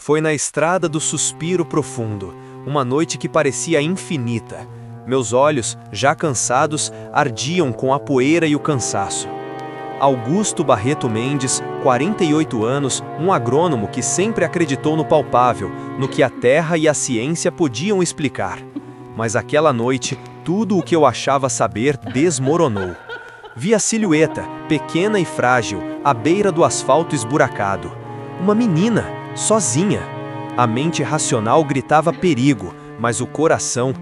Foi na estrada do suspiro profundo, uma noite que parecia infinita. Meus olhos, já cansados, ardiam com a poeira e o cansaço. Augusto Barreto Mendes, 48 anos, um agrônomo que sempre acreditou no palpável, no que a terra e a ciência podiam explicar. Mas aquela noite, tudo o que eu achava saber desmoronou. Vi a silhueta, pequena e frágil, à beira do asfalto esburacado. Uma menina, sozinha. A mente racional gritava perigo, mas o coração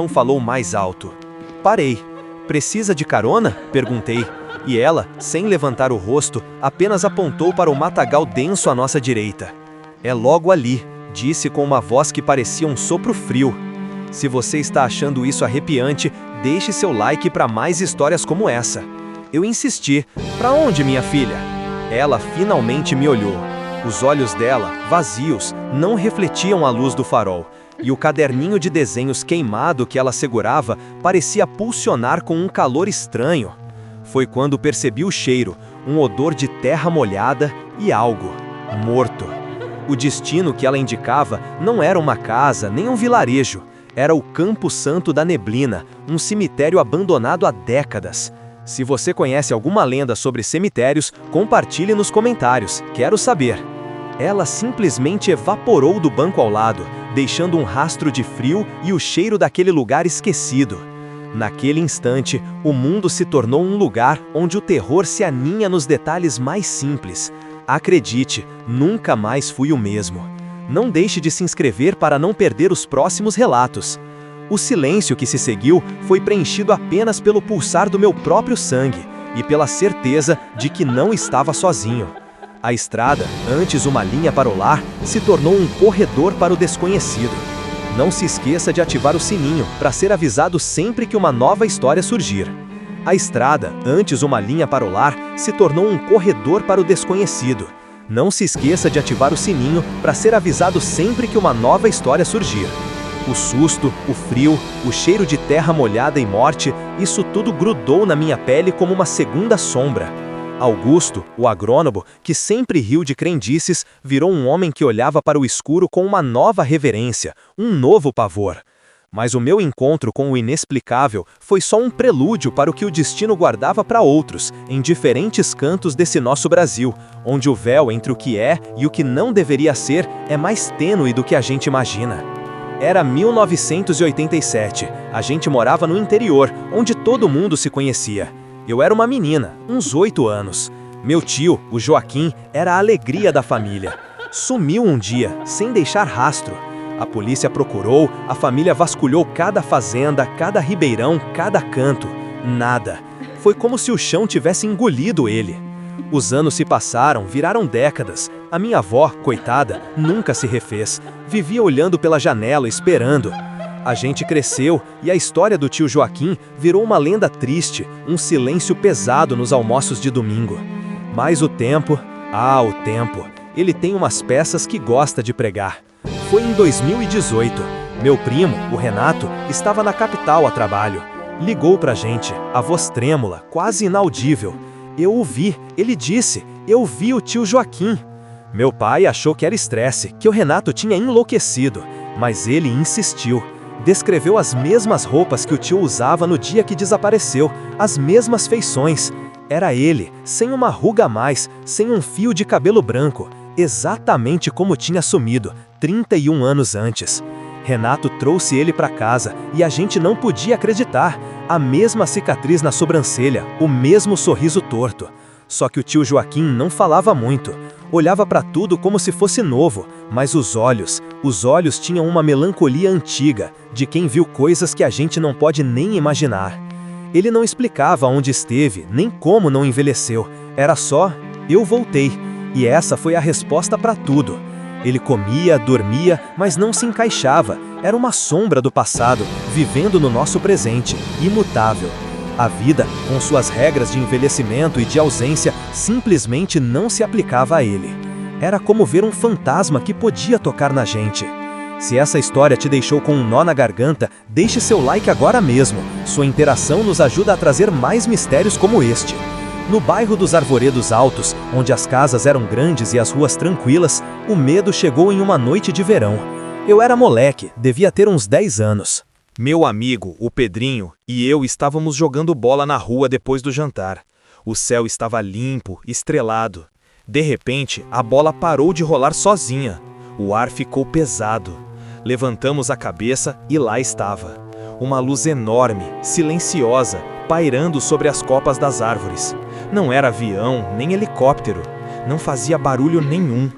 falou mais alto. Parei. Precisa de carona? Perguntei. E ela, sem levantar o rosto, apenas apontou para o matagal denso à nossa direita. É logo ali, disse com uma voz que parecia um sopro frio. Se você está achando isso arrepiante, deixe seu like para mais histórias como essa. Eu insisti. Para onde, minha filha? Ela finalmente me olhou. Os olhos dela, vazios, não refletiam a luz do farol, e o caderninho de desenhos queimado que ela segurava parecia pulsionar com um calor estranho. Foi quando percebi o cheiro, um odor de terra molhada e algo morto. O destino que ela indicava não era uma casa nem um vilarejo, era o Campo Santo da Neblina, um cemitério abandonado há décadas. Se você conhece alguma lenda sobre cemitérios, compartilhe nos comentários, quero saber. Ela simplesmente evaporou do banco ao lado, deixando um rastro de frio e o cheiro daquele lugar esquecido. Naquele instante, o mundo se tornou um lugar onde o terror se aninha nos detalhes mais simples. Acredite, nunca mais fui o mesmo. Não deixe de se inscrever para não perder os próximos relatos. O silêncio que se seguiu foi preenchido apenas pelo pulsar do meu próprio sangue e pela certeza de que não estava sozinho. A estrada, antes uma linha para o lar, se tornou um corredor para o desconhecido. Não se esqueça de ativar o sininho para ser avisado sempre que uma nova história surgir. A estrada, antes uma linha para o lar, se tornou um corredor para o desconhecido. Não se esqueça de ativar o sininho para ser avisado sempre que uma nova história surgir. O susto, o frio, o cheiro de terra molhada e morte, isso tudo grudou na minha pele como uma segunda sombra. Augusto, o agrônomo, que sempre riu de crendices, virou um homem que olhava para o escuro com uma nova reverência, um novo pavor. Mas o meu encontro com o inexplicável foi só um prelúdio para o que o destino guardava para outros, em diferentes cantos desse nosso Brasil, onde o véu entre o que é e o que não deveria ser é mais tênue do que a gente imagina. Era 1987, a gente morava no interior, onde todo mundo se conhecia. Eu era uma menina, uns 8 anos. Meu tio, o Joaquim, era a alegria da família. Sumiu um dia, sem deixar rastro. A polícia procurou, a família vasculhou cada fazenda, cada ribeirão, cada canto. Nada. Foi como se o chão tivesse engolido ele. Os anos se passaram, viraram décadas. A minha avó, coitada, nunca se refez. Vivia olhando pela janela, esperando. A gente cresceu e a história do tio Joaquim virou uma lenda triste, um silêncio pesado nos almoços de domingo. Mas o tempo, o tempo, ele tem umas peças que gosta de pregar. Foi em 2018. Meu primo, o Renato, estava na capital a trabalho. Ligou pra gente, a voz trêmula, quase inaudível. Eu ouvi, ele disse, eu vi o tio Joaquim. Meu pai achou que era estresse, que o Renato tinha enlouquecido, mas ele insistiu. Descreveu as mesmas roupas que o tio usava no dia que desapareceu, as mesmas feições. Era ele, sem uma ruga a mais, sem um fio de cabelo branco, exatamente como tinha sumido, 31 anos antes. Renato trouxe ele para casa e a gente não podia acreditar. A mesma cicatriz na sobrancelha, o mesmo sorriso torto. Só que o tio Joaquim não falava muito. Olhava para tudo como se fosse novo, mas os olhos tinham uma melancolia antiga, de quem viu coisas que a gente não pode nem imaginar. Ele não explicava onde esteve, nem como não envelheceu. Era só, eu voltei. E essa foi a resposta para tudo. Ele comia, dormia, mas não se encaixava. Era uma sombra do passado, vivendo no nosso presente, imutável. A vida, com suas regras de envelhecimento e de ausência, simplesmente não se aplicava a ele. Era como ver um fantasma que podia tocar na gente. Se essa história te deixou com um nó na garganta, deixe seu like agora mesmo. Sua interação nos ajuda a trazer mais mistérios como este. No bairro dos Arvoredos Altos, onde as casas eram grandes e as ruas tranquilas, o medo chegou em uma noite de verão. Eu era moleque, devia ter uns 10 anos. Meu amigo, o Pedrinho, e eu estávamos jogando bola na rua depois do jantar. O céu estava limpo, estrelado. De repente, a bola parou de rolar sozinha. O ar ficou pesado. Levantamos a cabeça e lá estava. Uma luz enorme, silenciosa, pairando sobre as copas das árvores. Não era avião, nem helicóptero. Não fazia barulho nenhum.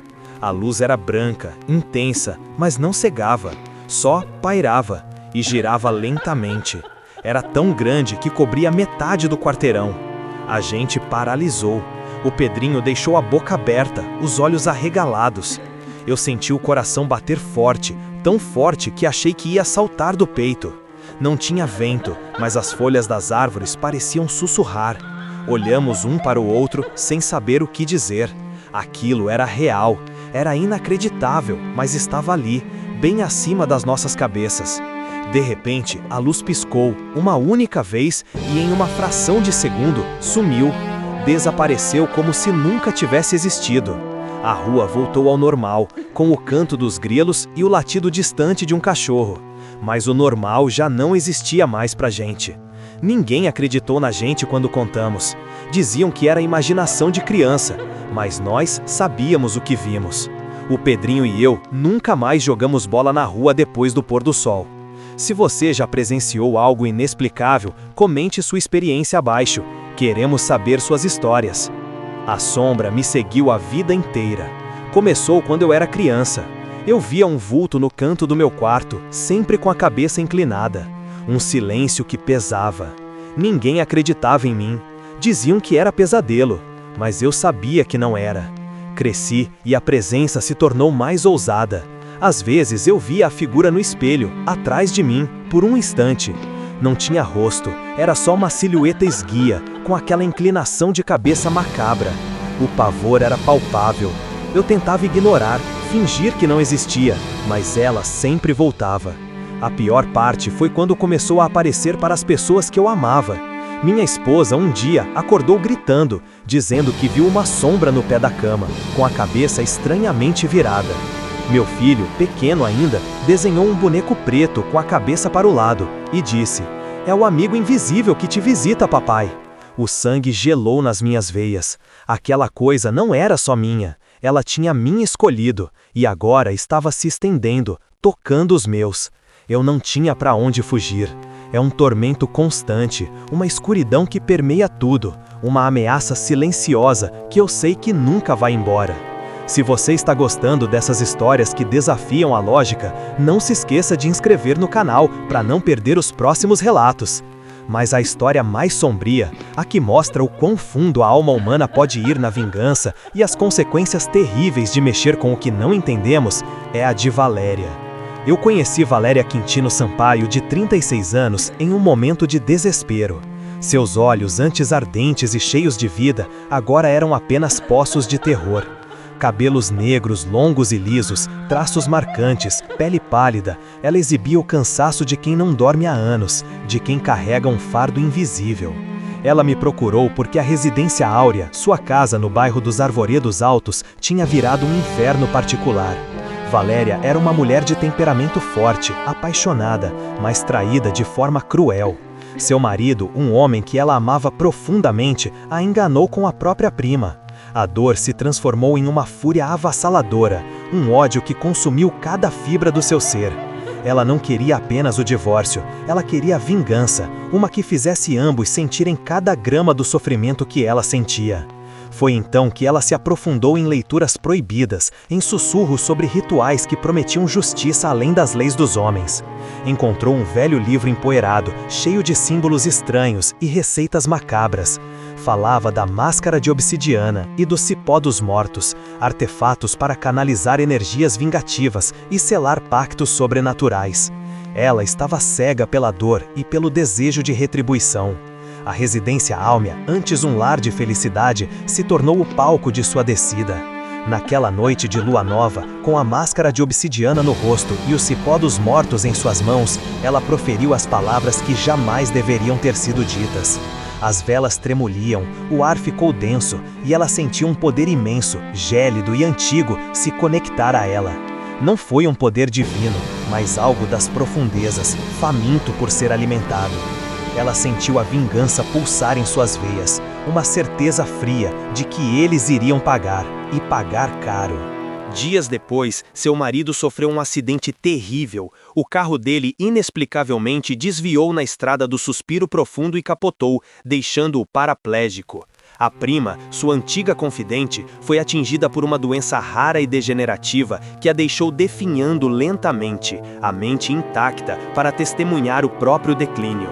A luz era branca, intensa, mas não cegava. Só pairava e girava lentamente. Era tão grande que cobria metade do quarteirão. A gente paralisou. O Pedrinho deixou a boca aberta, os olhos arregalados. Eu senti o coração bater forte, tão forte que achei que ia saltar do peito. Não tinha vento, mas as folhas das árvores pareciam sussurrar. Olhamos um para o outro sem saber o que dizer. Aquilo era real, era inacreditável, mas estava ali, bem acima das nossas cabeças. De repente, a luz piscou, uma única vez, e em uma fração de segundo, sumiu. Desapareceu como se nunca tivesse existido. A rua voltou ao normal, com o canto dos grilos e o latido distante de um cachorro. Mas o normal já não existia mais pra gente. Ninguém acreditou na gente quando contamos. Diziam que era imaginação de criança, mas nós sabíamos o que vimos. O Pedrinho e eu nunca mais jogamos bola na rua depois do pôr do sol. Se você já presenciou algo inexplicável, comente sua experiência abaixo. Queremos saber suas histórias. A sombra me seguiu a vida inteira. Começou quando eu era criança. Eu via um vulto no canto do meu quarto, sempre com a cabeça inclinada. Um silêncio que pesava. Ninguém acreditava em mim. Diziam que era pesadelo, mas eu sabia que não era. Cresci e a presença se tornou mais ousada. Às vezes eu via a figura no espelho, atrás de mim, por um instante. Não tinha rosto, era só uma silhueta esguia, com aquela inclinação de cabeça macabra. O pavor era palpável. Eu tentava ignorar, fingir que não existia, mas ela sempre voltava. A pior parte foi quando começou a aparecer para as pessoas que eu amava. Minha esposa um dia acordou gritando, dizendo que viu uma sombra no pé da cama, com a cabeça estranhamente virada. Meu filho, pequeno ainda, desenhou um boneco preto com a cabeça para o lado e disse: "É o amigo invisível que te visita, papai." O sangue gelou nas minhas veias. Aquela coisa não era só minha. Ela tinha me escolhido e agora estava se estendendo, tocando os meus. Eu não tinha para onde fugir. É um tormento constante, uma escuridão que permeia tudo, uma ameaça silenciosa que eu sei que nunca vai embora. Se você está gostando dessas histórias que desafiam a lógica, não se esqueça de inscrever no canal para não perder os próximos relatos. Mas a história mais sombria, a que mostra o quão fundo a alma humana pode ir na vingança e as consequências terríveis de mexer com o que não entendemos, é a de Valéria. Eu conheci Valéria Quintino Sampaio, de 36 anos, em um momento de desespero. Seus olhos, antes ardentes e cheios de vida, agora eram apenas poços de terror. Cabelos negros, longos e lisos, traços marcantes, pele pálida, ela exibia o cansaço de quem não dorme há anos, de quem carrega um fardo invisível. Ela me procurou porque a Residência Áurea, sua casa no bairro dos Arvoredos Altos, tinha virado um inferno particular. Valéria era uma mulher de temperamento forte, apaixonada, mas traída de forma cruel. Seu marido, um homem que ela amava profundamente, a enganou com a própria prima. A dor se transformou em uma fúria avassaladora, um ódio que consumiu cada fibra do seu ser. Ela não queria apenas o divórcio, ela queria a vingança, uma que fizesse ambos sentirem cada grama do sofrimento que ela sentia. Foi então que ela se aprofundou em leituras proibidas, em sussurros sobre rituais que prometiam justiça além das leis dos homens. Encontrou um velho livro empoeirado, cheio de símbolos estranhos e receitas macabras. Falava da máscara de obsidiana e do cipó dos mortos, artefatos para canalizar energias vingativas e selar pactos sobrenaturais. Ela estava cega pela dor e pelo desejo de retribuição. A Residência Áurea, antes um lar de felicidade, se tornou o palco de sua descida. Naquela noite de lua nova, com a máscara de obsidiana no rosto e o cipó dos mortos em suas mãos, ela proferiu as palavras que jamais deveriam ter sido ditas. As velas tremoliam, o ar ficou denso e ela sentiu um poder imenso, gélido e antigo se conectar a ela. Não foi um poder divino, mas algo das profundezas, faminto por ser alimentado. Ela sentiu a vingança pulsar em suas veias, uma certeza fria de que eles iriam pagar, e pagar caro. Dias depois, seu marido sofreu um acidente terrível. O carro dele inexplicavelmente desviou na estrada do Suspiro Profundo e capotou, deixando-o paraplégico. A prima, sua antiga confidente, foi atingida por uma doença rara e degenerativa que a deixou definhando lentamente, a mente intacta para testemunhar o próprio declínio.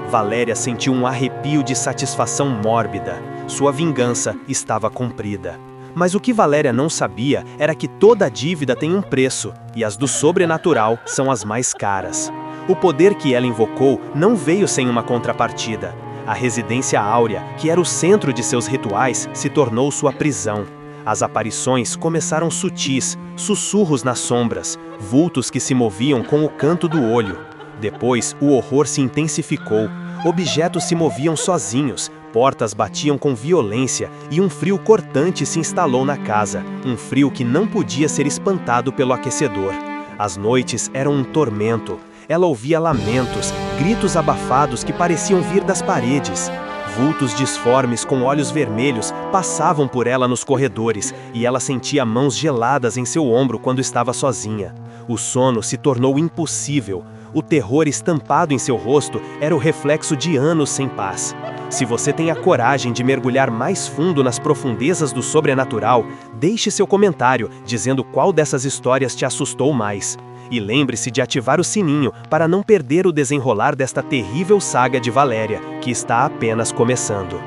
Valéria sentiu um arrepio de satisfação mórbida. Sua vingança estava cumprida. Mas o que Valéria não sabia era que toda dívida tem um preço, e as do sobrenatural são as mais caras. O poder que ela invocou não veio sem uma contrapartida. A residência áurea, que era o centro de seus rituais, se tornou sua prisão. As aparições começaram sutis, sussurros nas sombras, vultos que se moviam com o canto do olho. Depois, o horror se intensificou. Objetos se moviam sozinhos, portas batiam com violência e um frio cortante se instalou na casa, um frio que não podia ser espantado pelo aquecedor. As noites eram um tormento. Ela ouvia lamentos, gritos abafados que pareciam vir das paredes. Vultos disformes com olhos vermelhos passavam por ela nos corredores e ela sentia mãos geladas em seu ombro quando estava sozinha. O sono se tornou impossível. O terror estampado em seu rosto era o reflexo de anos sem paz. Se você tem a coragem de mergulhar mais fundo nas profundezas do sobrenatural, deixe seu comentário dizendo qual dessas histórias te assustou mais. E lembre-se de ativar o sininho para não perder o desenrolar desta terrível saga de Valéria, que está apenas começando.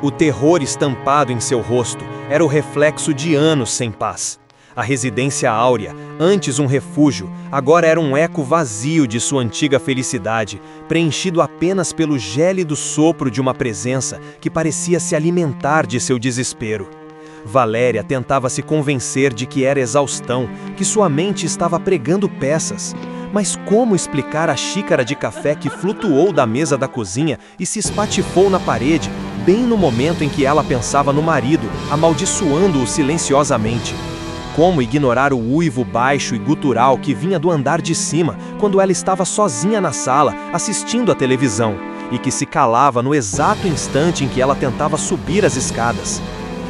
O terror estampado em seu rosto era o reflexo de anos sem paz. A residência áurea, antes um refúgio, agora era um eco vazio de sua antiga felicidade, preenchido apenas pelo gélido sopro de uma presença que parecia se alimentar de seu desespero. Valéria tentava se convencer de que era exaustão, que sua mente estava pregando peças. Mas como explicar a xícara de café que flutuou da mesa da cozinha e se espatifou na parede, bem no momento em que ela pensava no marido, amaldiçoando-o silenciosamente? Como ignorar o uivo baixo e gutural que vinha do andar de cima quando ela estava sozinha na sala, assistindo à televisão, e que se calava no exato instante em que ela tentava subir as escadas?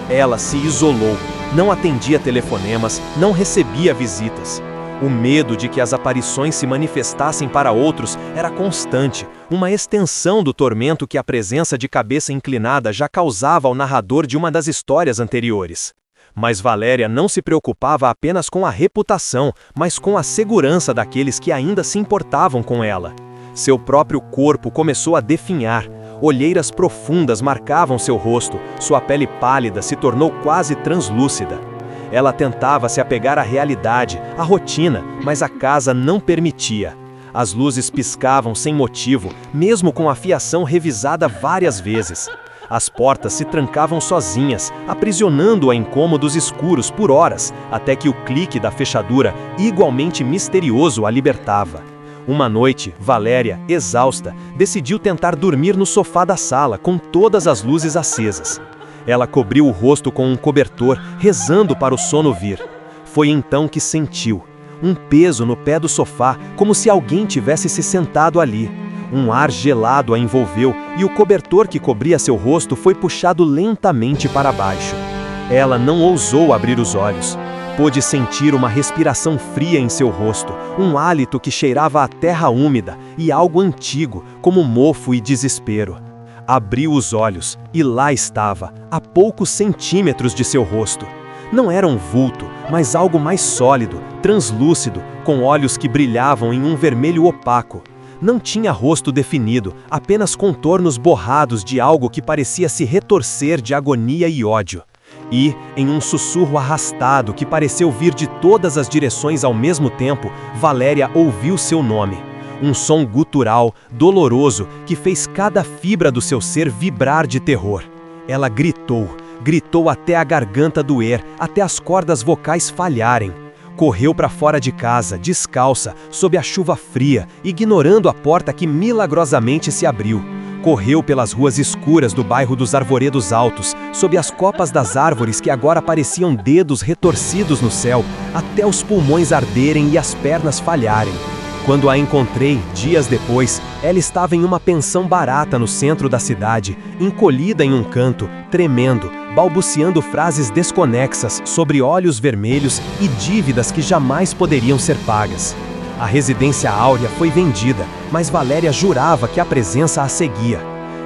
Ela se isolou, não atendia telefonemas, não recebia visitas. O medo de que as aparições se manifestassem para outros era constante, uma extensão do tormento que a presença de cabeça inclinada já causava ao narrador de uma das histórias anteriores. Mas Valéria não se preocupava apenas com a reputação, mas com a segurança daqueles que ainda se importavam com ela. Seu próprio corpo começou a definhar. Olheiras profundas marcavam seu rosto, sua pele pálida se tornou quase translúcida. Ela tentava se apegar à realidade, à rotina, mas a casa não permitia. As luzes piscavam sem motivo, mesmo com a fiação revisada várias vezes. As portas se trancavam sozinhas, aprisionando-a em cômodos escuros por horas, até que o clique da fechadura, igualmente misterioso, a libertava. Uma noite, Valéria, exausta, decidiu tentar dormir no sofá da sala, com todas as luzes acesas. Ela cobriu o rosto com um cobertor, rezando para o sono vir. Foi então que sentiu um peso no pé do sofá, como se alguém tivesse se sentado ali. Um ar gelado a envolveu e o cobertor que cobria seu rosto foi puxado lentamente para baixo. Ela não ousou abrir os olhos. Pôde sentir uma respiração fria em seu rosto, um hálito que cheirava a terra úmida e algo antigo, como mofo e desespero. Abriu os olhos e lá estava, a poucos centímetros de seu rosto. Não era um vulto, mas algo mais sólido, translúcido, com olhos que brilhavam em um vermelho opaco. Não tinha rosto definido, apenas contornos borrados de algo que parecia se retorcer de agonia e ódio. E, em um sussurro arrastado que pareceu vir de todas as direções ao mesmo tempo, Valéria ouviu seu nome. Um som gutural, doloroso, que fez cada fibra do seu ser vibrar de terror. Ela gritou até a garganta doer, até as cordas vocais falharem. Correu para fora de casa, descalça, sob a chuva fria, ignorando a porta que milagrosamente se abriu. Correu pelas ruas escuras do bairro dos Arvoredos Altos, sob as copas das árvores que agora pareciam dedos retorcidos no céu, até os pulmões arderem e as pernas falharem. Quando a encontrei, dias depois, ela estava em uma pensão barata no centro da cidade, encolhida em um canto, tremendo, balbuciando frases desconexas sobre olhos vermelhos e dívidas que jamais poderiam ser pagas. A residência áurea foi vendida, mas Valéria jurava que a presença a seguia.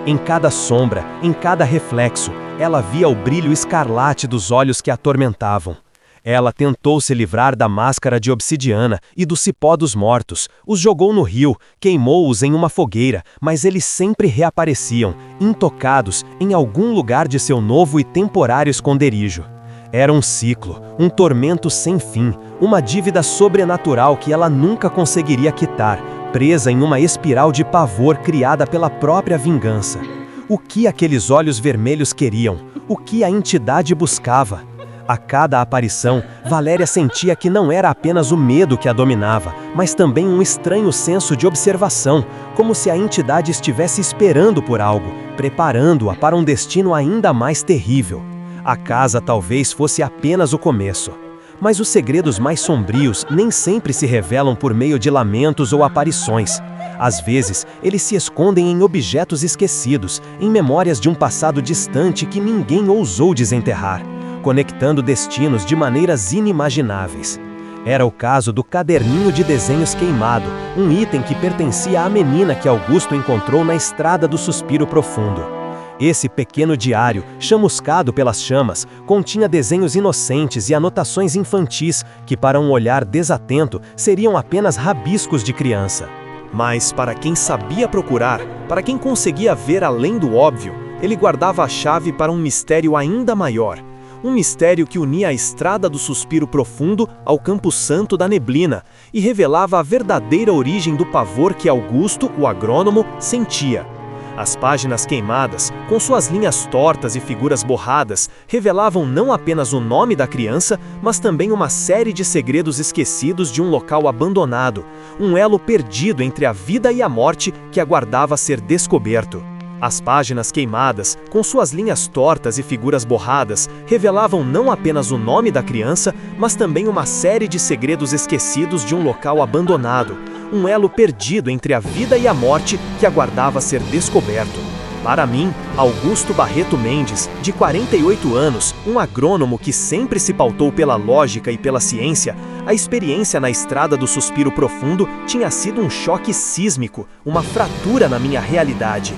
Em cada sombra, em cada reflexo, ela via o brilho escarlate dos olhos que a atormentavam. Ela tentou se livrar da máscara de obsidiana e do cipó dos mortos, os jogou no rio, queimou-os em uma fogueira, mas eles sempre reapareciam, intocados, em algum lugar de seu novo e temporário esconderijo. Era um ciclo, um tormento sem fim, uma dívida sobrenatural que ela nunca conseguiria quitar, presa em uma espiral de pavor criada pela própria vingança. O que aqueles olhos vermelhos queriam? O que a entidade buscava? A cada aparição, Valéria sentia que não era apenas o medo que a dominava, mas também um estranho senso de observação, como se a entidade estivesse esperando por algo, preparando-a para um destino ainda mais terrível. A casa talvez fosse apenas o começo. Mas os segredos mais sombrios nem sempre se revelam por meio de lamentos ou aparições. Às vezes, eles se escondem em objetos esquecidos, em memórias de um passado distante que ninguém ousou desenterrar, conectando destinos de maneiras inimagináveis. Era o caso do caderninho de desenhos queimado, um item que pertencia à menina que Augusto encontrou na estrada do Suspiro Profundo. Esse pequeno diário, chamuscado pelas chamas, continha desenhos inocentes e anotações infantis que, para um olhar desatento, seriam apenas rabiscos de criança. Mas para quem sabia procurar, para quem conseguia ver além do óbvio, ele guardava a chave para um mistério ainda maior. Um mistério que unia a estrada do Suspiro Profundo ao Campo Santo da Neblina e revelava a verdadeira origem do pavor que Augusto, o agrônomo, sentia. As páginas queimadas, com suas linhas tortas e figuras borradas, revelavam não apenas o nome da criança, mas também uma série de segredos esquecidos de um local abandonado, um elo perdido entre a vida e a morte que aguardava ser descoberto. As páginas queimadas, com suas linhas tortas e figuras borradas, revelavam não apenas o nome da criança, mas também uma série de segredos esquecidos de um local abandonado, um elo perdido entre a vida e a morte que aguardava ser descoberto. Para mim, Augusto Barreto Mendes, de 48 anos, um agrônomo que sempre se pautou pela lógica e pela ciência, a experiência na estrada do Suspiro Profundo tinha sido um choque sísmico, uma fratura na minha realidade.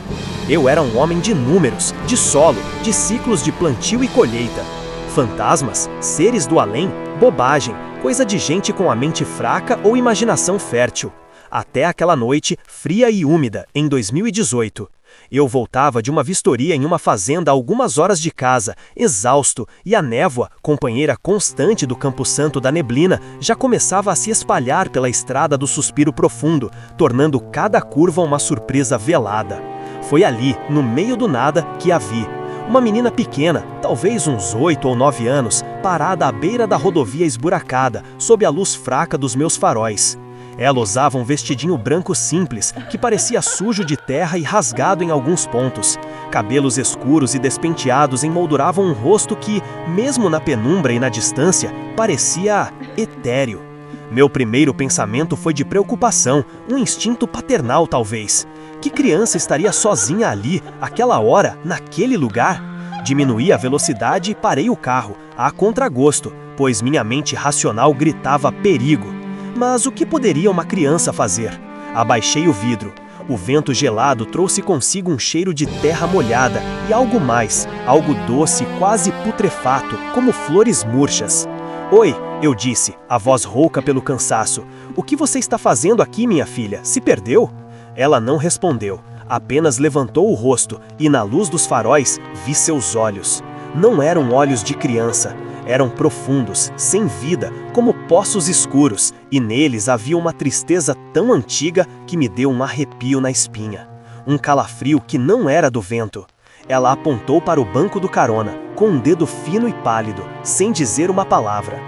Eu era um homem de números, de solo, de ciclos de plantio e colheita. Fantasmas, seres do além, bobagem, coisa de gente com a mente fraca ou imaginação fértil. Até aquela noite, fria e úmida, em 2018. Eu voltava de uma vistoria em uma fazenda a algumas horas de casa, exausto, e a névoa, companheira constante do Campo Santo da Neblina, já começava a se espalhar pela estrada do Suspiro Profundo, tornando cada curva uma surpresa velada. Foi ali, no meio do nada, que a vi. Uma menina pequena, talvez uns 8 ou 9 anos, parada à beira da rodovia esburacada, sob a luz fraca dos meus faróis. Ela usava um vestidinho branco simples, que parecia sujo de terra e rasgado em alguns pontos. Cabelos escuros e despenteados emolduravam um rosto que, mesmo na penumbra e na distância, parecia etéreo. Meu primeiro pensamento foi de preocupação, um instinto paternal talvez. Que criança estaria sozinha ali, àquela hora, naquele lugar? Diminuí a velocidade e parei o carro, a contragosto, pois minha mente racional gritava perigo. Mas o que poderia uma criança fazer? Abaixei o vidro. O vento gelado trouxe consigo um cheiro de terra molhada e algo mais, algo doce, quase putrefato, como flores murchas. Oi, eu disse, a voz rouca pelo cansaço. O que você está fazendo aqui, minha filha? Se perdeu? Ela não respondeu, apenas levantou o rosto e, na luz dos faróis, vi seus olhos. Não eram olhos de criança. Eram profundos, sem vida, como poços escuros, e neles havia uma tristeza tão antiga que me deu um arrepio na espinha. Um calafrio que não era do vento. Ela apontou para o banco do carona, com um dedo fino e pálido, sem dizer uma palavra.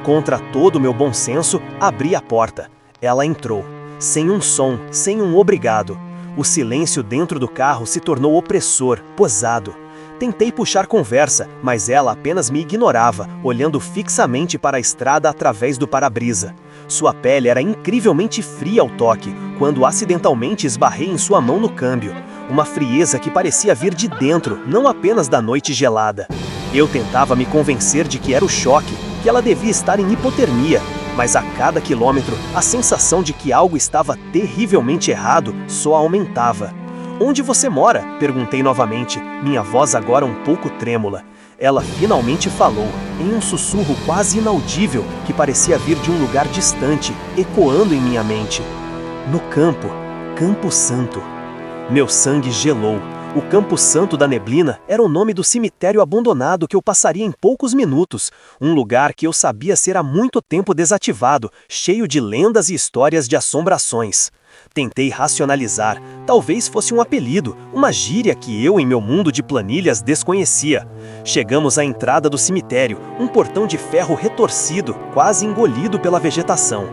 Contra todo o meu bom senso, abri a porta. Ela entrou, sem um som, sem um obrigado. O silêncio dentro do carro se tornou opressor, pesado. Tentei puxar conversa, mas ela apenas me ignorava, olhando fixamente para a estrada através do para-brisa. Sua pele era incrivelmente fria ao toque, quando acidentalmente esbarrei em sua mão no câmbio. Uma frieza que parecia vir de dentro, não apenas da noite gelada. Eu tentava me convencer de que era o choque, que ela devia estar em hipotermia, mas a cada quilômetro, a sensação de que algo estava terrivelmente errado só aumentava. "Onde você mora?" perguntei novamente, minha voz agora um pouco trêmula. Ela finalmente falou, em um sussurro quase inaudível que parecia vir de um lugar distante, ecoando em minha mente. "No campo, Campo Santo." Meu sangue gelou. O Campo Santo da Neblina era o nome do cemitério abandonado que eu passaria em poucos minutos, um lugar que eu sabia ser há muito tempo desativado, cheio de lendas e histórias de assombrações. Tentei racionalizar, talvez fosse um apelido, uma gíria que eu em meu mundo de planilhas desconhecia. Chegamos à entrada do cemitério, um portão de ferro retorcido, quase engolido pela vegetação.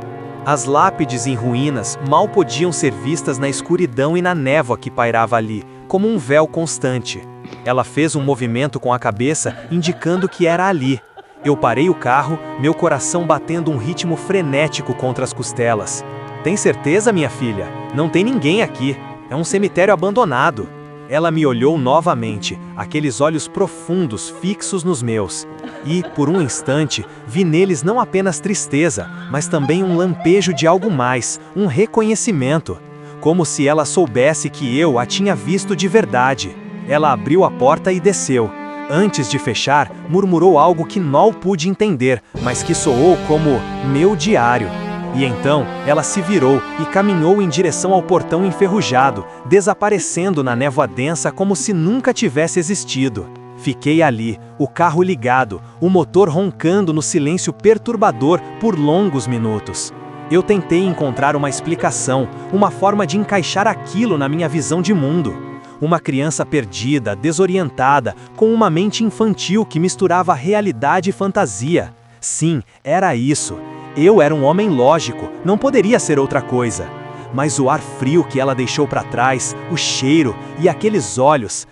As lápides em ruínas mal podiam ser vistas na escuridão e na névoa que pairava ali, como um véu constante. Ela fez um movimento com a cabeça, indicando que era ali. Eu parei o carro, meu coração batendo um ritmo frenético contra as costelas. "Tem certeza, minha filha? Não tem ninguém aqui. É um cemitério abandonado." Ela me olhou novamente, aqueles olhos profundos fixos nos meus. E, por um instante, vi neles não apenas tristeza, mas também um lampejo de algo mais, um reconhecimento. Como se ela soubesse que eu a tinha visto de verdade. Ela abriu a porta e desceu. Antes de fechar, murmurou algo que mal pude entender, mas que soou como "meu diário". E então, ela se virou e caminhou em direção ao portão enferrujado, desaparecendo na névoa densa como se nunca tivesse existido. Fiquei ali, o carro ligado, o motor roncando no silêncio perturbador por longos minutos. Eu tentei encontrar uma explicação, uma forma de encaixar aquilo na minha visão de mundo. Uma criança perdida, desorientada, com uma mente infantil que misturava realidade e fantasia. Sim, era isso. Eu era um homem lógico, não poderia ser outra coisa. Mas o ar frio que ela deixou para trás, o cheiro e aqueles olhos,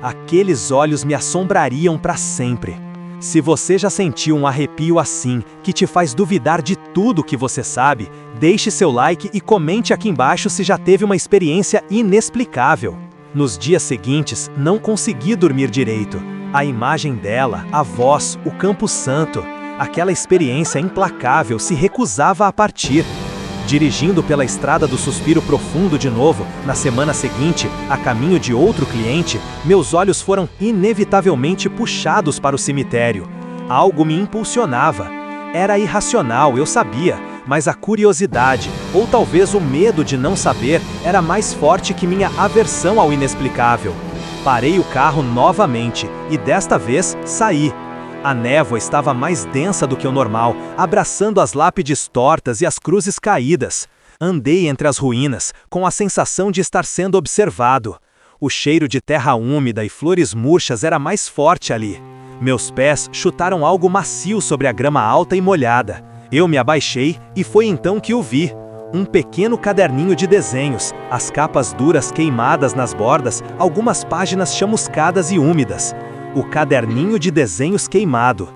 aqueles olhos me assombrariam para sempre. Se você já sentiu um arrepio assim, que te faz duvidar de tudo que você sabe, deixe seu like e comente aqui embaixo se já teve uma experiência inexplicável. Nos dias seguintes, não consegui dormir direito. A imagem dela, a voz, o Campo Santo, aquela experiência implacável se recusava a partir. Dirigindo pela estrada do suspiro profundo de novo, na semana seguinte, a caminho de outro cliente, meus olhos foram inevitavelmente puxados para o cemitério. Algo me impulsionava. Era irracional, eu sabia, mas a curiosidade, ou talvez o medo de não saber, era mais forte que minha aversão ao inexplicável. Parei o carro novamente e desta vez saí. A névoa estava mais densa do que o normal, abraçando as lápides tortas e as cruzes caídas. Andei entre as ruínas, com a sensação de estar sendo observado. O cheiro de terra úmida e flores murchas era mais forte ali. Meus pés chutaram algo macio sobre a grama alta e molhada. Eu me abaixei e foi então que o vi. Um pequeno caderninho de desenhos, as capas duras queimadas nas bordas, algumas páginas chamuscadas e úmidas. O caderninho de desenhos queimado.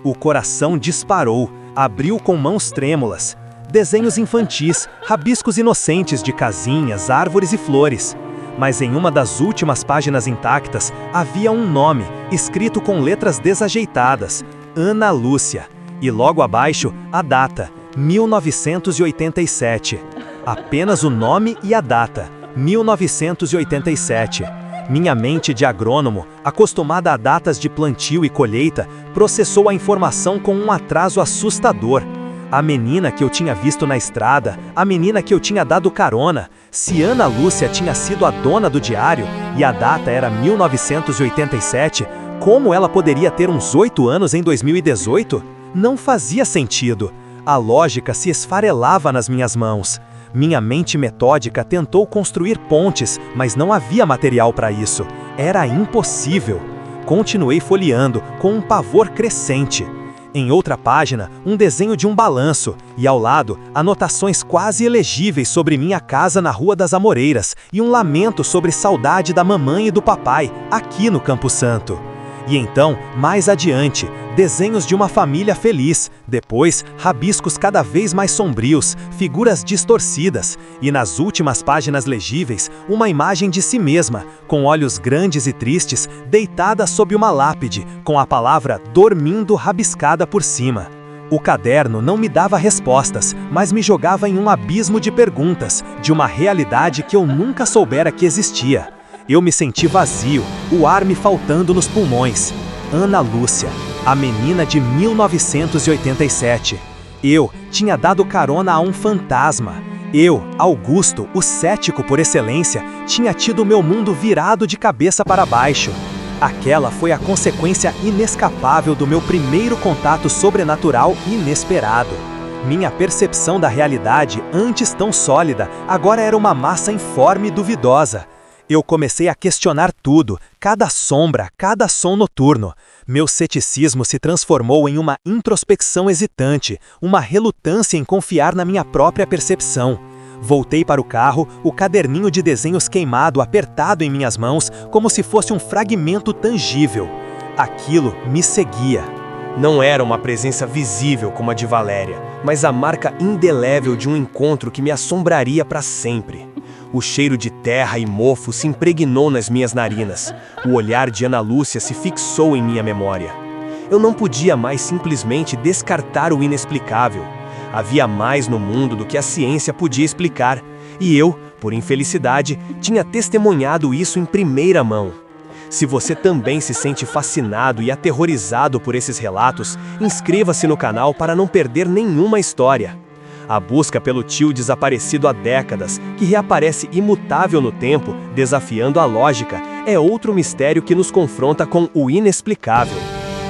O coração disparou, abriu com mãos trêmulas. Desenhos infantis, rabiscos inocentes de casinhas, árvores e flores. Mas em uma das últimas páginas intactas, havia um nome, escrito com letras desajeitadas, Ana Lúcia. E logo abaixo, a data, 1987. Apenas o nome e a data, 1987. Minha mente de agrônomo, acostumada a datas de plantio e colheita, processou a informação com um atraso assustador. A menina que eu tinha visto na estrada, a menina que eu tinha dado carona, se Ana Lúcia tinha sido a dona do diário e a data era 1987, como ela poderia ter uns 8 anos em 2018? Não fazia sentido. A lógica se esfarelava nas minhas mãos. Minha mente metódica tentou construir pontes, mas não havia material para isso. Era impossível. Continuei folheando, com um pavor crescente. Em outra página, um desenho de um balanço, e ao lado, anotações quase ilegíveis sobre minha casa na Rua das Amoreiras e um lamento sobre saudade da mamãe e do papai, aqui no Campo Santo. E então, mais adiante, desenhos de uma família feliz, depois, rabiscos cada vez mais sombrios, figuras distorcidas, e nas últimas páginas legíveis, uma imagem de si mesma, com olhos grandes e tristes, deitada sob uma lápide, com a palavra dormindo rabiscada por cima. O caderno não me dava respostas, mas me jogava em um abismo de perguntas, de uma realidade que eu nunca soubera que existia. Eu me senti vazio, o ar me faltando nos pulmões. Ana Lúcia, a menina de 1987. Eu tinha dado carona a um fantasma. Eu, Augusto, o cético por excelência, tinha tido meu mundo virado de cabeça para baixo. Aquela foi a consequência inescapável do meu primeiro contato sobrenatural inesperado. Minha percepção da realidade, antes tão sólida, agora era uma massa informe e duvidosa. Eu comecei a questionar tudo, cada sombra, cada som noturno. Meu ceticismo se transformou em uma introspecção hesitante, uma relutância em confiar na minha própria percepção. Voltei para o carro, o caderninho de desenhos queimado apertado em minhas mãos, como se fosse um fragmento tangível. Aquilo me seguia. Não era uma presença visível como a de Valéria, mas a marca indelével de um encontro que me assombraria para sempre. O cheiro de terra e mofo se impregnou nas minhas narinas. O olhar de Ana Lúcia se fixou em minha memória. Eu não podia mais simplesmente descartar o inexplicável. Havia mais no mundo do que a ciência podia explicar, e eu, por infelicidade, tinha testemunhado isso em primeira mão. Se você também se sente fascinado e aterrorizado por esses relatos, inscreva-se no canal para não perder nenhuma história. A busca pelo tio desaparecido há décadas, que reaparece imutável no tempo, desafiando a lógica, é outro mistério que nos confronta com o inexplicável.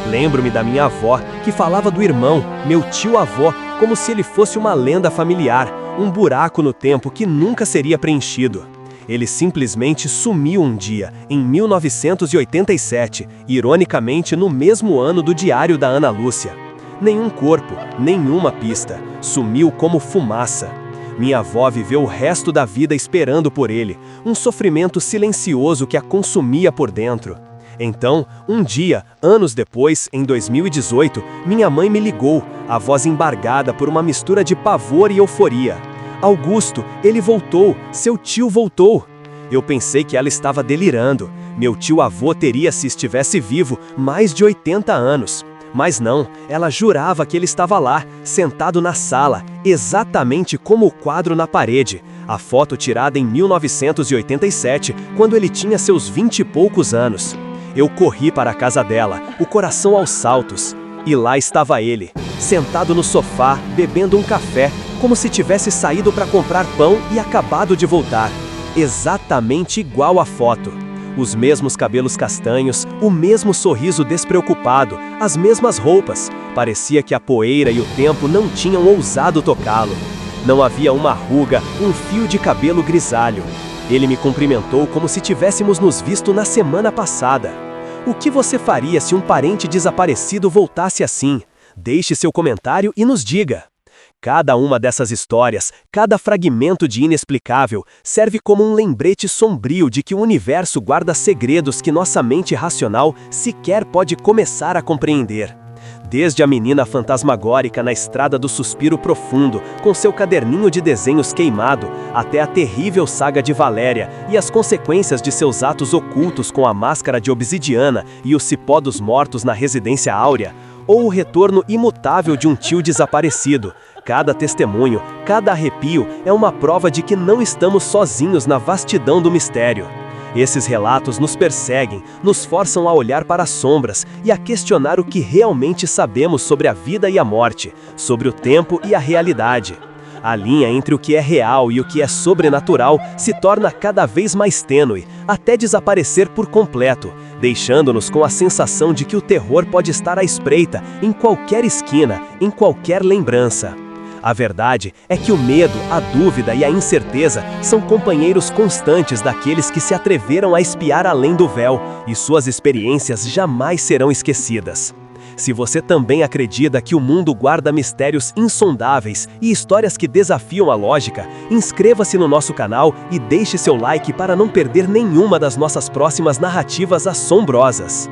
Lembro-me da minha avó, que falava do irmão, meu tio-avô, como se ele fosse uma lenda familiar, um buraco no tempo que nunca seria preenchido. Ele simplesmente sumiu um dia, em 1987, ironicamente no mesmo ano do diário da Ana Lúcia. Nenhum corpo, nenhuma pista, sumiu como fumaça. Minha avó viveu o resto da vida esperando por ele, um sofrimento silencioso que a consumia por dentro. Então, um dia, anos depois, em 2018, minha mãe me ligou, a voz embargada por uma mistura de pavor e euforia. Augusto, ele voltou, seu tio voltou. Eu pensei que ela estava delirando. Meu tio-avô teria, se estivesse vivo, mais de 80 anos. Mas não, ela jurava que ele estava lá, sentado na sala, exatamente como o quadro na parede. A foto tirada em 1987, quando ele tinha seus 20 e poucos anos. Eu corri para a casa dela, o coração aos saltos. E lá estava ele, sentado no sofá, bebendo um café, como se tivesse saído para comprar pão e acabado de voltar. Exatamente igual à foto. Os mesmos cabelos castanhos, o mesmo sorriso despreocupado, as mesmas roupas. Parecia que a poeira e o tempo não tinham ousado tocá-lo. Não havia uma ruga, um fio de cabelo grisalho. Ele me cumprimentou como se tivéssemos nos visto na semana passada. O que você faria se um parente desaparecido voltasse assim? Deixe seu comentário e nos diga. Cada uma dessas histórias, cada fragmento de inexplicável, serve como um lembrete sombrio de que o universo guarda segredos que nossa mente racional sequer pode começar a compreender. Desde a menina fantasmagórica na estrada do suspiro profundo, com seu caderninho de desenhos queimado, até a terrível saga de Valéria e as consequências de seus atos ocultos com a máscara de obsidiana e o cipó dos mortos na residência áurea, ou o retorno imutável de um tio desaparecido. Cada testemunho, cada arrepio é uma prova de que não estamos sozinhos na vastidão do mistério. Esses relatos nos perseguem, nos forçam a olhar para as sombras e a questionar o que realmente sabemos sobre a vida e a morte, sobre o tempo e a realidade. A linha entre o que é real e o que é sobrenatural se torna cada vez mais tênue, até desaparecer por completo, deixando-nos com a sensação de que o terror pode estar à espreita, em qualquer esquina, em qualquer lembrança. A verdade é que o medo, a dúvida e a incerteza são companheiros constantes daqueles que se atreveram a espiar além do véu, e suas experiências jamais serão esquecidas. Se você também acredita que o mundo guarda mistérios insondáveis e histórias que desafiam a lógica, inscreva-se no nosso canal e deixe seu like para não perder nenhuma das nossas próximas narrativas assombrosas.